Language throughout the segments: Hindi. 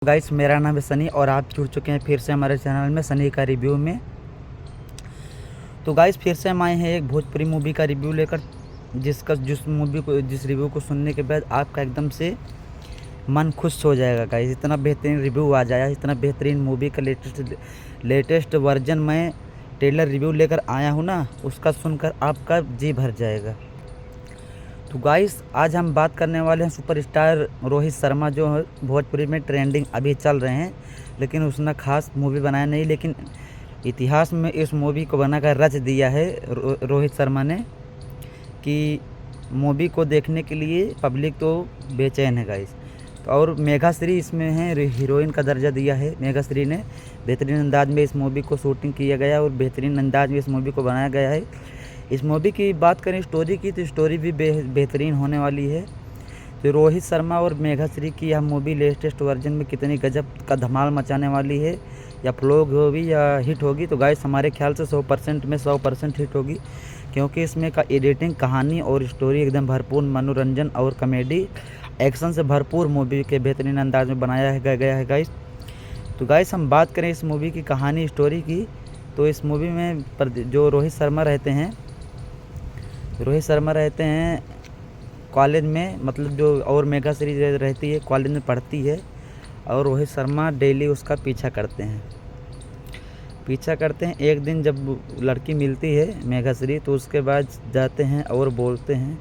गाइस, मेरा नाम है सनी और आप जुड़ चुके हैं फिर से हमारे चैनल में सनी का रिव्यू में। तो गाइस, फिर से हम आए हैं एक भोजपुरी मूवी का रिव्यू लेकर, जिस रिव्यू को सुनने के बाद आपका एकदम से मन खुश हो जाएगा। गाइस, इतना बेहतरीन रिव्यू आ जाएगा, इतना बेहतरीन मूवी का लेटेस्ट वर्जन मैं ट्रेलर रिव्यू लेकर आया हूँ ना, उसका सुनकर आपका जी भर जाएगा। तो गाइस, आज हम बात करने वाले हैं सुपरस्टार रोहित शर्मा, जो भोजपुरी में ट्रेंडिंग अभी चल रहे हैं, लेकिन उसने खास मूवी बनाया नहीं, लेकिन इतिहास में इस मूवी को बनाकर रच दिया है रोहित शर्मा ने, कि मूवी को देखने के लिए पब्लिक तो बेचैन है गाइस। तो और मेघाश्री इसमें है, हीरोइन का दर्जा दिया है मेघाश्री ने। बेहतरीन अंदाज में इस मूवी को शूटिंग किया गया और बेहतरीन अंदाज में इस मूवी को बनाया गया है। इस मूवी की बात करें स्टोरी की, तो स्टोरी भी बेहतरीन होने वाली है। तो रोहित शर्मा और मेघाश्री की यह मूवी लेटेस्ट वर्जन में कितनी गजब का धमाल मचाने वाली है, या फ्लॉप होगी या हिट होगी, तो गाइस हमारे ख्याल से 100% में 100% हिट होगी, क्योंकि इसमें का एडिटिंग, कहानी और स्टोरी एकदम भरपूर मनोरंजन और कॉमेडी एक्शन से भरपूर मूवी के बेहतरीन अंदाज में बनाया गया है गाइस। तो गाइस, हम बात करें इस मूवी की कहानी स्टोरी की, तो इस मूवी में जो रोहित शर्मा रहते हैं कॉलेज में, मतलब जो, और मेघाश्री रहती है कॉलेज में पढ़ती है, और रोहित शर्मा डेली उसका पीछा करते हैं। एक दिन जब लड़की मिलती है मेघाश्री, तो उसके बाद जाते हैं और बोलते हैं,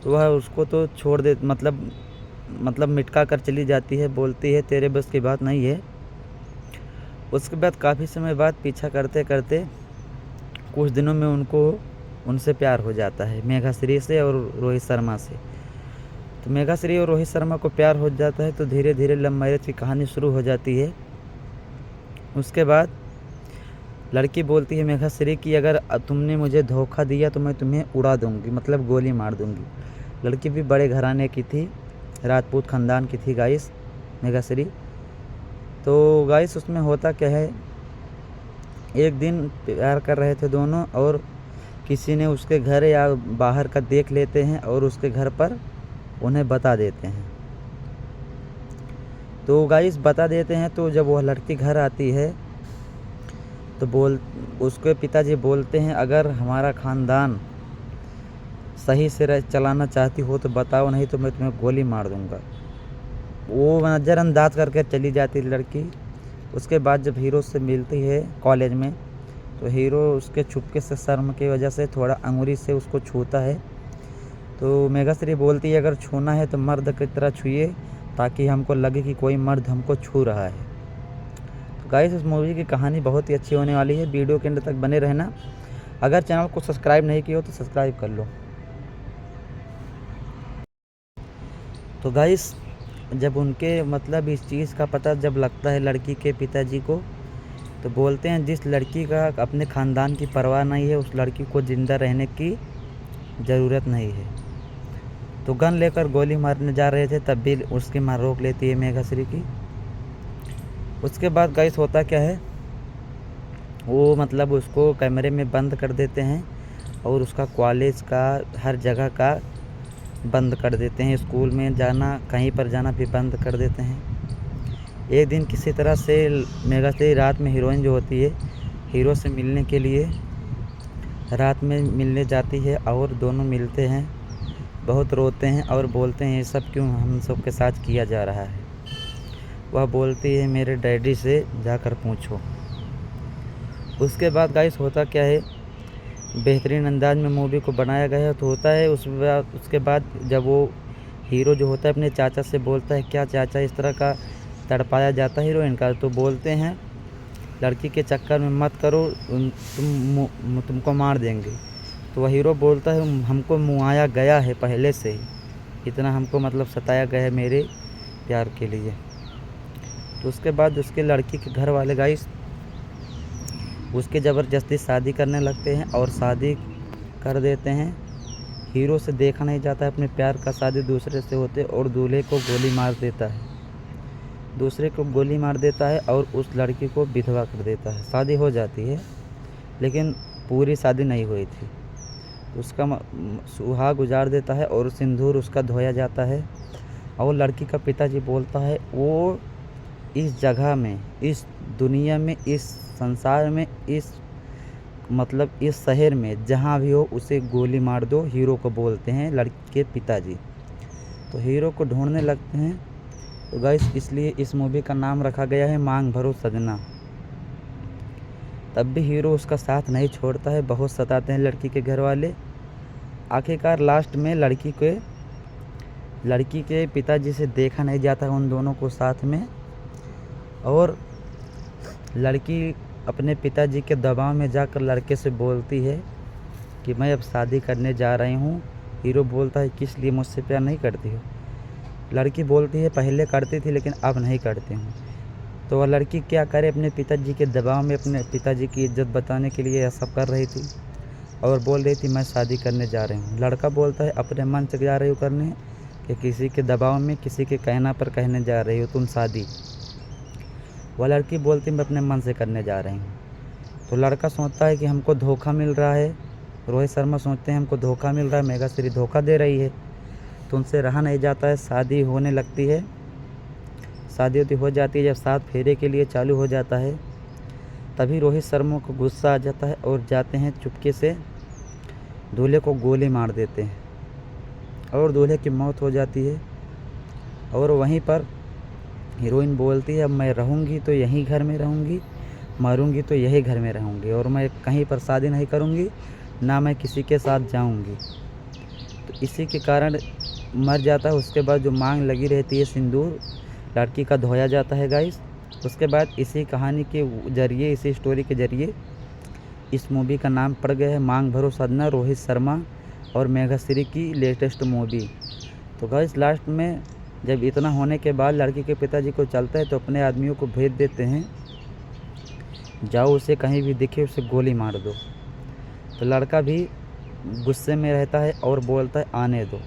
तो वह उसको तो छोड़ दे, मतलब मिटका कर चली जाती है, बोलती है तेरे बस की बात नहीं है। उसके बाद काफ़ी समय बाद पीछा करते करते कुछ दिनों में उनसे प्यार हो जाता है, मेघाश्री से और रोहित शर्मा से। तो मेघाश्री और रोहित शर्मा को प्यार हो जाता है, तो धीरे धीरे लव मैरिज की कहानी शुरू हो जाती है। उसके बाद लड़की बोलती है मेघाश्री की, अगर तुमने मुझे धोखा दिया तो मैं तुम्हें उड़ा दूंगी, मतलब गोली मार दूंगी। लड़की भी बड़े घराने की थी, राजपूत ख़ानदान की थी गाइस, मेघाश्री। तो गाइस, उसमें होता क्या है, एक दिन प्यार कर रहे थे दोनों, और किसी ने उसके घर या बाहर का देख लेते हैं और उसके घर पर उन्हें बता देते हैं। तो गाइस, बता देते हैं, तो जब वह लड़की घर आती है तो उसके पिताजी बोलते हैं, अगर हमारा ख़ानदान सही से चलाना चाहती हो तो बताओ, नहीं तो मैं तुम्हें गोली मार दूंगा। वो नज़रअंदाज करके चली जाती लड़की। उसके बाद जब हीरो से मिलती है कॉलेज में, तो हीरो उसके चुपके से शर्म की वजह से थोड़ा अंगुली से उसको छूता है। तो मेघाश्री बोलती है, अगर छूना है तो मर्द की तरह छूइए, ताकि हमको लगे कि कोई मर्द हमको छू रहा है। तो गाइस, इस मूवी की कहानी बहुत ही अच्छी होने वाली है, वीडियो के अंत तक बने रहना। अगर चैनल को सब्सक्राइब नहीं किया हो तो सब्सक्राइब कर लो। तो गाइस, जब उनके, मतलब इस चीज़ का पता जब लगता है लड़की के पिताजी को, तो बोलते हैं जिस लड़की का अपने ख़ानदान की परवाह नहीं है, उस लड़की को ज़िंदा रहने की ज़रूरत नहीं है। तो गन लेकर गोली मारने जा रहे थे, तब भी उसकी मां रोक लेती है मेघाश्री की। उसके बाद गाइस होता क्या है, वो मतलब उसको कैमरे में बंद कर देते हैं, और उसका कॉलेज का हर जगह का बंद कर देते हैं, स्कूल में जाना, कहीं पर जाना भी बंद कर देते हैं। एक दिन किसी तरह से मेघाश्री रात में, हीरोइन जो होती है, हीरो से मिलने के लिए रात में मिलने जाती है, और दोनों मिलते हैं, बहुत रोते हैं और बोलते हैं ये सब क्यों हम सब के साथ किया जा रहा है। वह बोलती है मेरे डैडी से जाकर पूछो। उसके बाद गाइस होता क्या है, बेहतरीन अंदाज में मूवी को बनाया गया है। तो होता है उसके बाद जब वो हीरो जो होता है अपने चाचा से बोलता है, क्या चाचा इस तरह का तड़पाया जाता है हीरोइन का, तो बोलते हैं लड़की के चक्कर में मत करो, तुमको मार देंगे। तो वह हीरो बोलता है हमको मुआया गया है पहले से ही, इतना हमको मतलब सताया गया है मेरे प्यार के लिए। तो उसके बाद उसके लड़की के घर वाले गाइस उसके ज़बरदस्ती शादी करने लगते हैं, और शादी कर देते हैं। हीरो से देखा नहीं जाता है अपने प्यार का शादी दूसरे से होते, और दूल्हे को गोली मार देता है, और उस लड़की को विधवा कर देता है। शादी हो जाती है, लेकिन पूरी शादी नहीं हुई थी। उसका सुहाग उजाड़ देता है, और सिंदूर उसका धोया जाता है। और लड़की का पिताजी बोलता है वो इस जगह में, इस दुनिया में, इस संसार में, इस शहर में जहाँ भी हो उसे गोली मार दो, हीरो को बोलते हैं लड़की के पिताजी। तो हीरो को ढूंढने लगते हैं। तो गाइस इसलिए इस मूवी का नाम रखा गया है मांग भरो सजना। तब भी हीरो उसका साथ नहीं छोड़ता है, बहुत सताते हैं लड़की के घर वाले। आखिरकार लास्ट में लड़की के पिताजी से देखा नहीं जाता है उन दोनों को साथ में, और लड़की अपने पिताजी के दबाव में जाकर लड़के से बोलती है कि मैं अब शादी करने जा रही हूँ। हीरो बोलता है किस लिए मुझसे प्यार नहीं करती हो? लड़की बोलती है पहले करती थी लेकिन अब नहीं करती हूँ। तो वह लड़की क्या करे, अपने पिताजी के दबाव में अपने पिताजी की इज्जत बताने के लिए यह सब कर रही थी और बोल रही थी मैं शादी करने जा रही हूँ। लड़का बोलता है अपने मन से जा रही हो करने, कि किसी के दबाव में, किसी के कहना पर कहने जा रही हो तुम शादी? वह लड़की बोलती मैं अपने मन से करने जा रही हूँ। तो लड़का सोचता है कि हमको धोखा मिल रहा है, रोहित शर्मा सोचते हैं हमको धोखा मिल रहा है, मेघाश्री धोखा दे रही है। तो उनसे रहा नहीं जाता है, शादी होने लगती है। शादी हो जाती है, जब 7 फेरे के लिए चालू हो जाता है तभी रोहित शर्मा को गुस्सा आ जाता है और जाते हैं चुपके से दूल्हे को गोली मार देते हैं और दूल्हे की मौत हो जाती है। और वहीं पर हीरोइन बोलती है अब मैं रहूँगी तो यहीं घर में रहूँगी, मरूँगी तो यही घर में रहूँगी, और मैं कहीं पर शादी नहीं करूँगी, ना मैं किसी के साथ जाऊँगी। तो इसी के कारण मर जाता है। उसके बाद जो मांग लगी रहती है सिंदूर लड़की का धोया जाता है गाइस। उसके बाद इसी कहानी के ज़रिए, इसी स्टोरी के ज़रिए इस मूवी का नाम पड़ गया है मांग भरो सजना, रोहित शर्मा और मेघाश्री की लेटेस्ट मूवी। तो गाइस लास्ट में जब इतना होने के बाद लड़की के पिताजी को चलता है तो अपने आदमियों को भेज देते हैं, जाओ उसे कहीं भी दिखे उसे गोली मार दो। तो लड़का भी गुस्से में रहता है और बोलता है आने दो।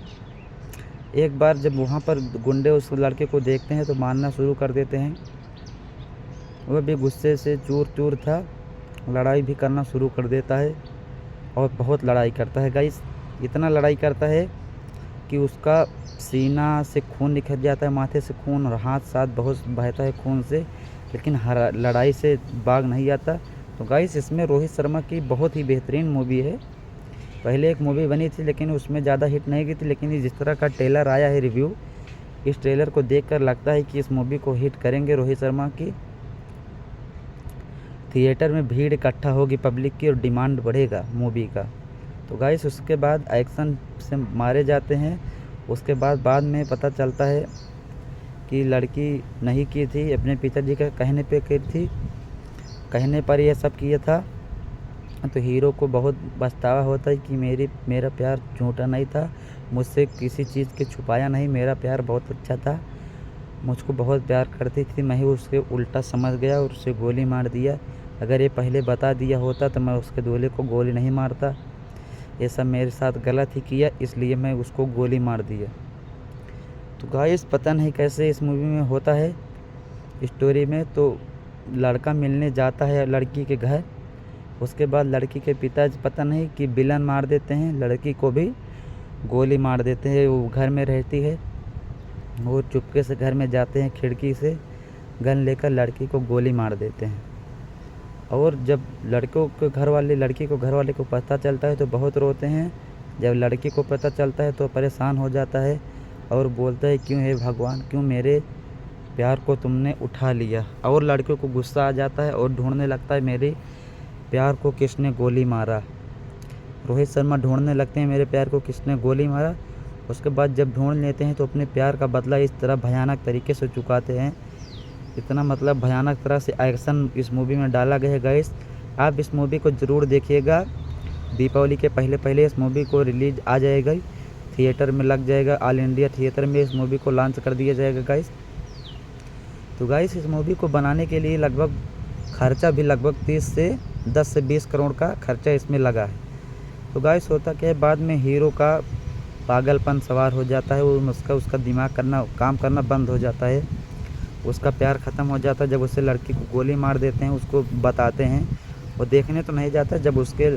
एक बार जब वहाँ पर गुंडे उस लड़के को देखते हैं तो मारना शुरू कर देते हैं। वह भी गुस्से से चूर चूर था, लड़ाई भी करना शुरू कर देता है और बहुत लड़ाई करता है गाइस। इतना लड़ाई करता है कि उसका सीना से खून निकल जाता है, माथे से खून, और हाथ साथ बहुत बहता है खून से, लेकिन हर लड़ाई से भाग नहीं आता। तो गाइस इसमें रोहित शर्मा की बहुत ही बेहतरीन मूवी है। पहले एक मूवी बनी थी लेकिन उसमें ज़्यादा हिट नहीं गई थी, लेकिन जिस तरह का ट्रेलर आया है रिव्यू, इस ट्रेलर को देखकर लगता है कि इस मूवी को हिट करेंगे रोहित शर्मा की। थिएटर में भीड़ इकट्ठा होगी पब्लिक की और डिमांड बढ़ेगा मूवी का। तो गाइस उसके बाद एक्शन से मारे जाते हैं। उसके बाद में पता चलता है कि लड़की नहीं की थी, अपने पिताजी के कहने पे की थी, कहने पर यह सब किया था। तो हीरो को बहुत पछतावा होता है कि मेरा प्यार झूठा नहीं था, मुझसे किसी चीज़ के छुपाया नहीं, मेरा प्यार बहुत अच्छा था, मुझको बहुत प्यार करती थी, मैं ही उसके उल्टा समझ गया और उसे गोली मार दिया। अगर ये पहले बता दिया होता तो मैं उसके दूल्हे को गोली नहीं मारता। ये सब मेरे साथ गलत ही किया, इसलिए मैं उसको गोली मार दिया। तो गाइस पता नहीं कैसे इस मूवी में होता है स्टोरी में। तो लड़का मिलने जाता है लड़की के घर। उसके बाद लड़की के पिताजी पता नहीं कि विलन मार देते हैं, लड़की को भी गोली मार देते हैं। वो घर में रहती है, वो चुपके से घर में जाते हैं, खिड़की से गन लेकर लड़की को गोली मार देते हैं। और जब लड़की को घर वाले को पता चलता है तो बहुत रोते हैं। जब लड़की को पता चलता है तो परेशान हो जाता है और बोलता है क्यों हे भगवान, क्यों मेरे प्यार को तुमने उठा लिया। और लड़के को गुस्सा आ जाता है और ढूंढने लगता है मेरे प्यार को किसने गोली मारा। रोहित शर्मा ढूंढने लगते हैं मेरे प्यार को किसने गोली मारा। उसके बाद जब ढूंढ लेते हैं तो अपने प्यार का बदला इस तरह भयानक तरीके से चुकाते हैं। इतना भयानक तरह से एक्शन इस मूवी में डाला गया है गाइस। आप इस मूवी को ज़रूर देखिएगा। दीपावली के पहले इस मूवी को रिलीज आ जाएगा, थिएटर में लग जाएगा, ऑल इंडिया थिएटर में इस मूवी को लॉन्च कर दिया जाएगा गाइस। तो गाइस इस मूवी को बनाने के लिए खर्चा भी लगभग 10 से 20 करोड़ का खर्चा इसमें लगा है। तो गाइस होता क्या है, बाद में हीरो का पागलपन सवार हो जाता है, उसका दिमाग काम करना बंद हो जाता है, उसका प्यार ख़त्म हो जाता है। जब उसे लड़की को गोली मार देते हैं, उसको बताते हैं, वो देखने तो नहीं जाता। जब उसके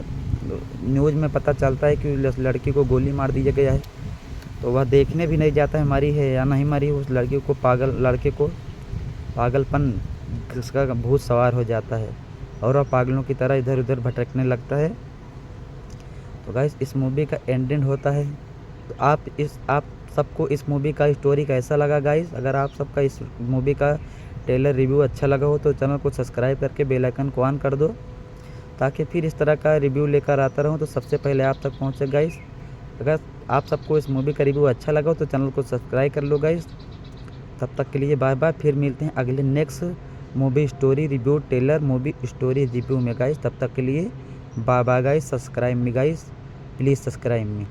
न्यूज़ में पता चलता है कि लड़की को गोली मार दिया गया है तो वह देखने भी नहीं जाता है मरी है या नहीं मरी उस लड़की को, पागल लड़के को। पागलपन उसका भूत सवार हो जाता है और वह पागलों की तरह इधर उधर भटकने लगता है। तो गाइस इस मूवी का एंडिंग होता है। तो आप सबको इस मूवी का स्टोरी कैसा लगा गाइस? अगर आप सबका इस मूवी का ट्रेलर रिव्यू अच्छा लगा हो तो चैनल को सब्सक्राइब करके बेल आइकन को ऑन कर दो, ताकि फिर इस तरह का रिव्यू लेकर आता रहूँ तो सबसे पहले आप तक पहुँचे गाइस। अगर आप सबको इस मूवी का रिव्यू अच्छा लगा हो तो चैनल को सब्सक्राइब कर लो गाइस। तब तक के लिए बाय बाय। फिर मिलते हैं अगले next movie story review trailer movie story review में गाइस। तब तक के लिए bye bye guys. Subscribe me guys, please subscribe me.